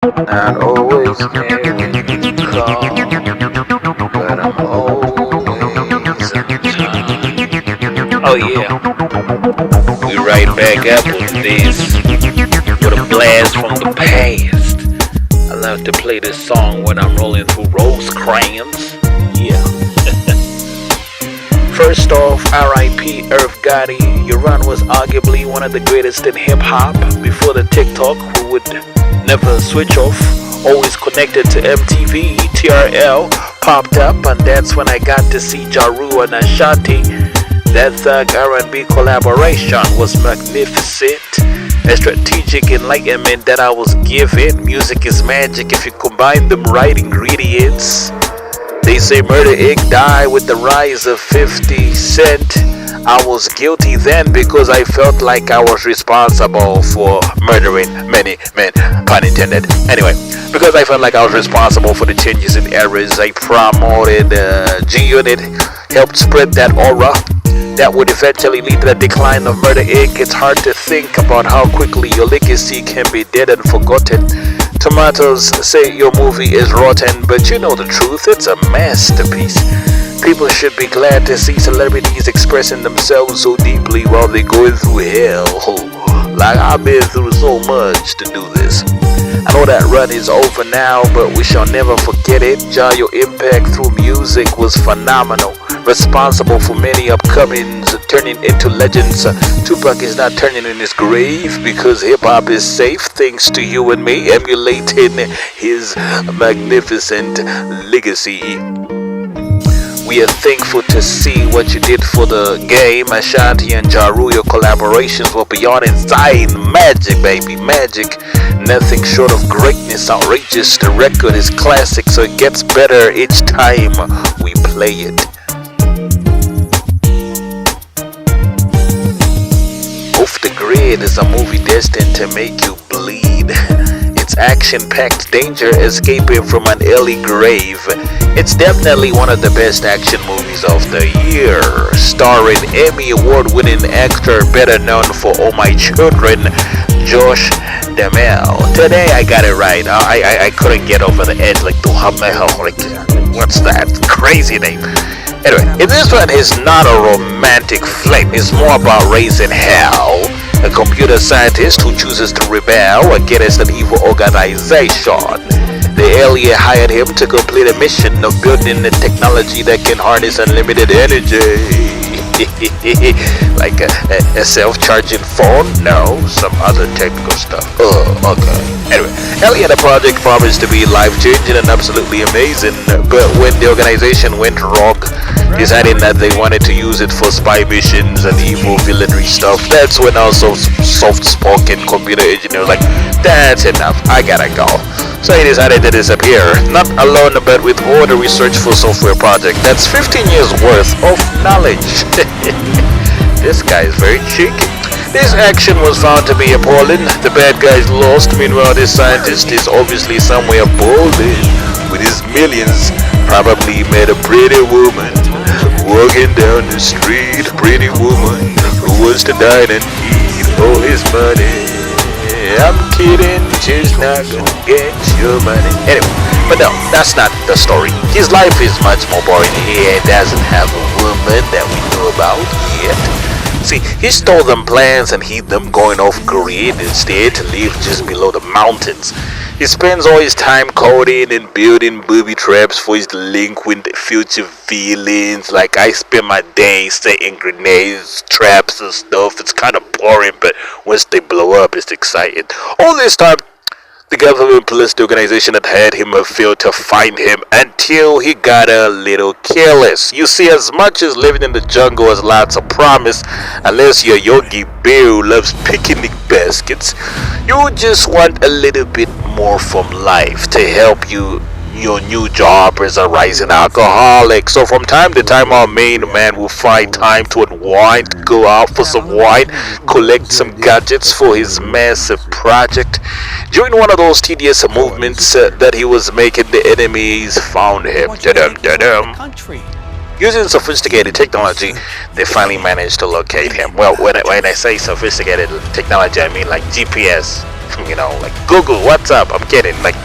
Not always in calm, but I'm always in time. Oh yeah, we right back up with this with a blast from the past. I love to play this song when I'm rolling through Rosecrans. Yeah. First off, R.I.P. Irv Gotti. Your run was arguably one of the greatest in hip hop before the TikTok, who would never switch off. Always connected to MTV, TRL popped up, and that's when I got to see Ja Rule and Ashanti. That Thug R&B collaboration was magnificent. A strategic enlightenment that I was given. Music is magic if you combine the right ingredients. They say Murder Inc. died with the rise of 50 Cent. I was guilty then because I felt like I was responsible for murdering many men, pun intended. Anyway, because I felt like I was responsible for the changes in eras, I promoted G-Unit, helped spread that aura that would eventually lead to the decline of Murder Inc. It's hard to think about how quickly your legacy can be dead and forgotten. Tomatoes say your movie is rotten, but you know the truth, it's a masterpiece. People should be glad to see celebrities expressing themselves so deeply while they're going through hell. Like I've been through so much to do this. I know that run is over now, but we shall never forget it. Ja, your impact through music was phenomenal. Responsible for many upcomings turning into legends. Tupac is not turning in his grave because hip-hop is safe thanks to you and me emulating his magnificent legacy. We are thankful to see what you did for the game. Ashanti and Ja Rule, your collaborations were beyond insane. Magic, baby, magic. Nothing short of greatness, outrageous. The record is classic, so it gets better each time we play it. Off the Grid is a movie destined to make you bleed. It's action-packed danger escaping from an early grave. It's definitely one of the best action movies of the year. Starring Emmy Award-winning actor better known for All My Children, Josh Duhamel. Today I got it right. I couldn't get over the edge like D-HOMEZ. What's that crazy name? Anyway, in this one, it's not a romantic flick. It's more about raising hell. A computer scientist who chooses to rebel against an evil organization. The alien hired him to complete a mission of building a technology that can harness unlimited energy. Like a self-charging phone? No, some other technical stuff. Oh, okay. Anyway, Elliot, the project promised to be life-changing and absolutely amazing, but when the organization went rogue, deciding that they wanted to use it for spy missions and evil villainry stuff, that's when also soft-spoken computer engineer was like, that's enough, I gotta go. So he decided to disappear, not alone but with all the research for software project. That's 15 years worth of knowledge. This guy is very cheeky. This action was found to be appalling. The bad guys lost. Meanwhile, this scientist is obviously somewhere balling with his millions. Probably met a pretty woman walking down the street. Pretty woman who wants to dine and eat all his money. I'm kidding, she's not gonna get your money. Anyway, but no, that's not the story. His life is much more boring. He doesn't have a woman that we know about yet. See, he stole them plans and hid them going off grid instead to live just below the mountains. He spends all his time coding and building booby traps for his delinquent future villains. Like I spend my day setting grenades, traps and stuff. It's kind of boring, but once they blow up, it's exciting. All this time, the government plus the organization that had him have failed to find him until he got a little careless. You see, as much as living in the jungle has lots of promise, unless you're Yogi Bear who loves picnic baskets, you just want a little bit more from life to help you. Your new job as a rising alcoholic. So from time to time, our main man will find time to unwind, go out for some wine, collect some gadgets for his massive project. During one of those tedious movements that he was making, the enemies found him. Using sophisticated technology, they finally managed to locate him. Well, when I say sophisticated technology, I mean like GPS. like Google, what's up? I'm kidding. Like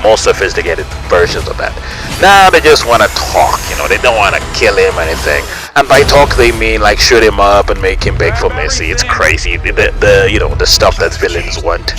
more sophisticated versions of that. Now they just want to talk. They don't want to kill him or anything. And by talk they mean like shoot him up and make him beg for mercy. It's crazy. The stuff that villains want.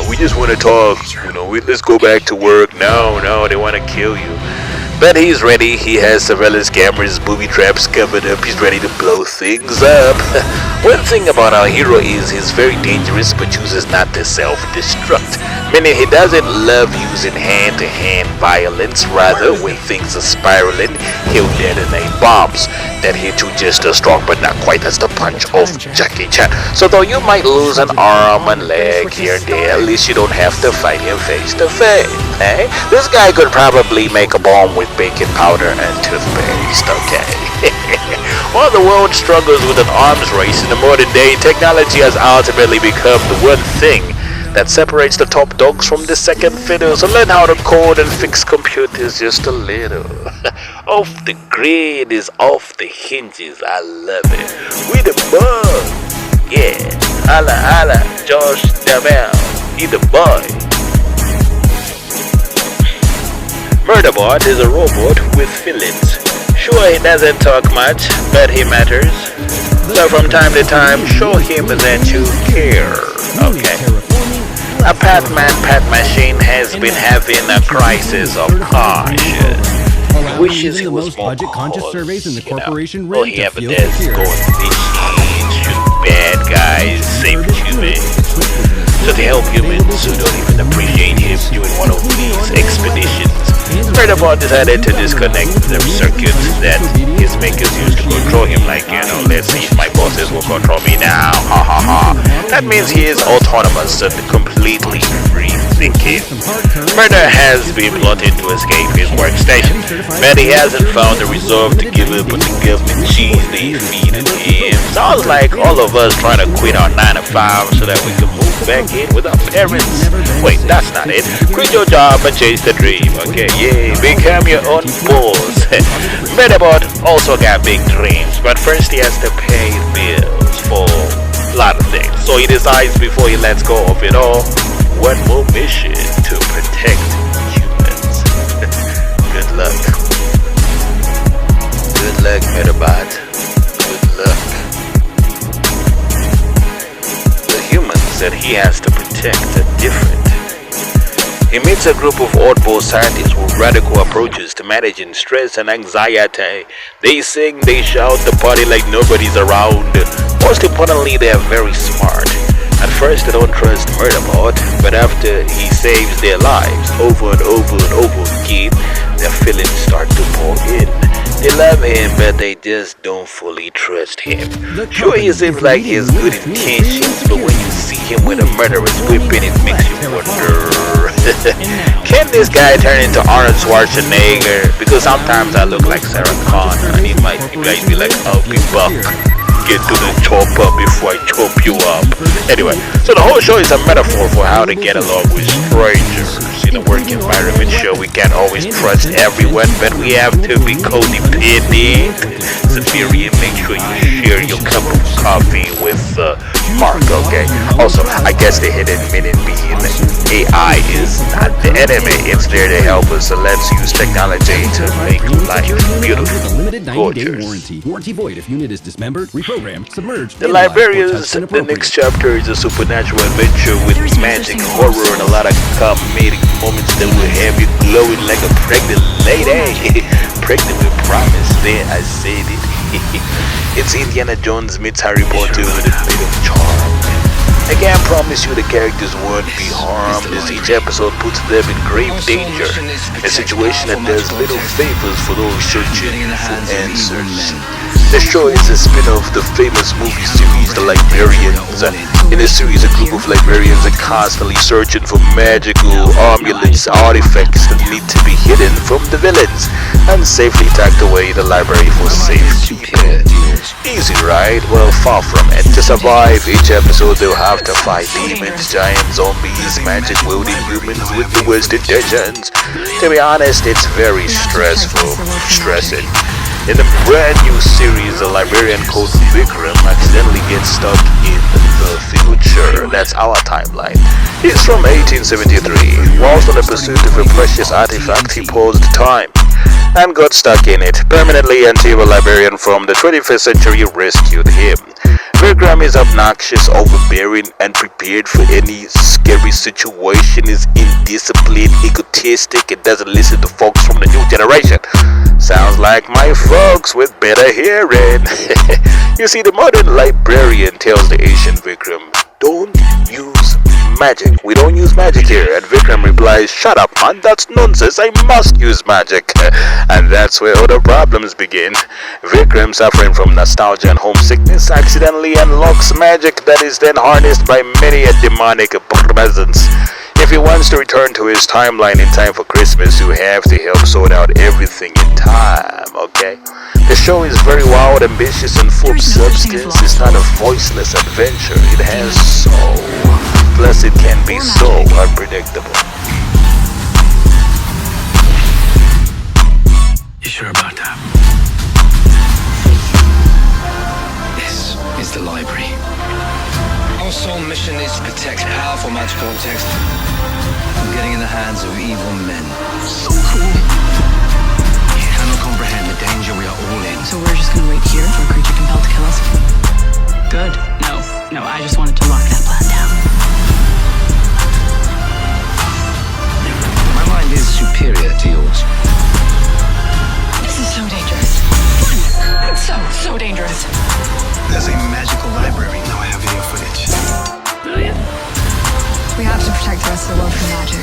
We just want to talk. Let's go back to work. No, they want to kill you. But he's ready. He has surveillance cameras, booby traps covered up. He's ready to blow things up. One thing about our hero is he's very dangerous but chooses not to self-destruct. Meaning he doesn't love using hand-to-hand violence. Rather, when things are spiraling, he'll detonate bombs that hit you just as strong but not quite as the punch of Jackie Chan. So though you might lose an arm and leg here and there, at least you don't have to fight him face to face. Eh? This guy could probably make a bomb with baking powder and toothpaste, okay? While the world struggles with an arms race in the modern day, technology has ultimately become the one thing that separates the top dogs from the second fiddle. So learn how to code and fix computers just a little. Off the grid is off the hinges. I love it. We the bug. Yeah. Holla holla. Josh Devell. He the boy. Murderbot is a robot with feelings. Sure, he doesn't talk much, but he matters. So from time to time, show him that you care. Okay. A Pat machine has been having a crisis of conscience. He wishes he was more budget-conscious surveys in the corporation Well, he have a desk going machines, shoot bad guys, save humans. So to help humans who don't even appreciate him during one of these expeditions, Murderbot decided to disconnect the circuits that his makers used to control him. Like, let's see if my bosses will control me now. Ha ha ha. That means he is autonomous and completely free thinking. Murder has been plotting to escape his workstation, but he hasn't found the resolve to give up on the government cheese they feed him. Sounds like all of us trying to quit our 9 to 5 so that we can move back in with our parents. Wait, that's not it. Quit your job and chase the dream. Okay, yeah, become your own boss. Murderbot also got big dreams, but first he has to pay bills for a lot of things. So he decides before he lets go of it all, one more mission to protect humans. Good luck. Good luck, Murderbot. Good luck. The humans that he has to protect are different. He meets a group of oddball scientists with radical approaches to managing stress and anxiety. They sing, they shout, the party like nobody's around. Most importantly, they are very smart. At first, they don't trust Murderbot, but after he saves their lives over and over and over again, their feelings start to pour in. They love him, but they just don't fully trust him. Sure, he seems like he has good intentions, but when you see him with a murderous weapon, it makes you wonder. Can this guy turn into Arnold Schwarzenegger? Because sometimes I look like Sarah Connor, and you guys be like, I'll be buck. Get to the chopper before I chop you up. Anyway, so the whole show is a metaphor for how to get along with strangers. In a work environment, sure, we can't always trust everyone, but we have to be codependent. Superior, make sure you share your cup of coffee with Mark, okay? Also, I guess the hidden meaning being AI is not the enemy. It's there to help us, so let's use technology to make life beautiful, gorgeous. Warranty void if unit is dismembered, reprogrammed, submerged. The Librarians, the next chapter is a supernatural adventure with magic, horror, and a lot of comedic moments that will have you glowing like a pregnant lady. Pregnant with promise. There, I said it. It's Indiana Jones meets Harry Potter with a bit of charm. I can't promise you the characters won't be harmed, as each episode puts them in grave danger, a situation that does little favors for those searching for answers. The show is a spin-off of the famous movie series The Librarians. In this series, a group of librarians are constantly searching for magical amulets, artifacts that need to be hidden from the villains and safely tucked away in the library for safekeeping. Easy, right? Well, far from it. To survive each episode, they'll have to fight demons, giants, zombies, magic-wielding humans with the worst intentions. To be honest, it's very stressful. Stressing. In a brand new series, a librarian called Vikram accidentally gets stuck in the future. That's our timeline. He's from 1873. Whilst on the pursuit of a precious artifact, he paused time and got stuck in it permanently until a librarian from the 21st century rescued him. Vikram is obnoxious, overbearing, and prepared for any scary situation. Is indisciplined, egotistic, and doesn't listen to folks from the new generation. Sounds like my folks with better hearing. You see, the modern librarian tells the Asian Vikram, "Don't use magic. We don't use magic here." And Vikram replies, "Shut up, man. That's nonsense. I must use magic." And that's where all the problems begin. Vikram, suffering from nostalgia and homesickness, accidentally unlocks magic that is then harnessed by many a demonic presence. If he wants to return to his timeline in time for Christmas, you have to help sort out everything in time, okay? The show is very wild, ambitious, and full of substance. It's not a voiceless adventure. It has soul. Plus, it can be so unpredictable. You sure about that? This is the library. Our sole mission is to protect powerful magical objects from getting in the hands of evil men. So cool. You cannot comprehend the danger we are all in. So we're just gonna wait here for a creature compelled to kill us? Good. No, I just wanted to lock that plan down. My mind is superior to yours. This is so dangerous. It's so dangerous. There's a magical library. Now I have video footage. Brilliant. We have to protect the rest of the world from magic.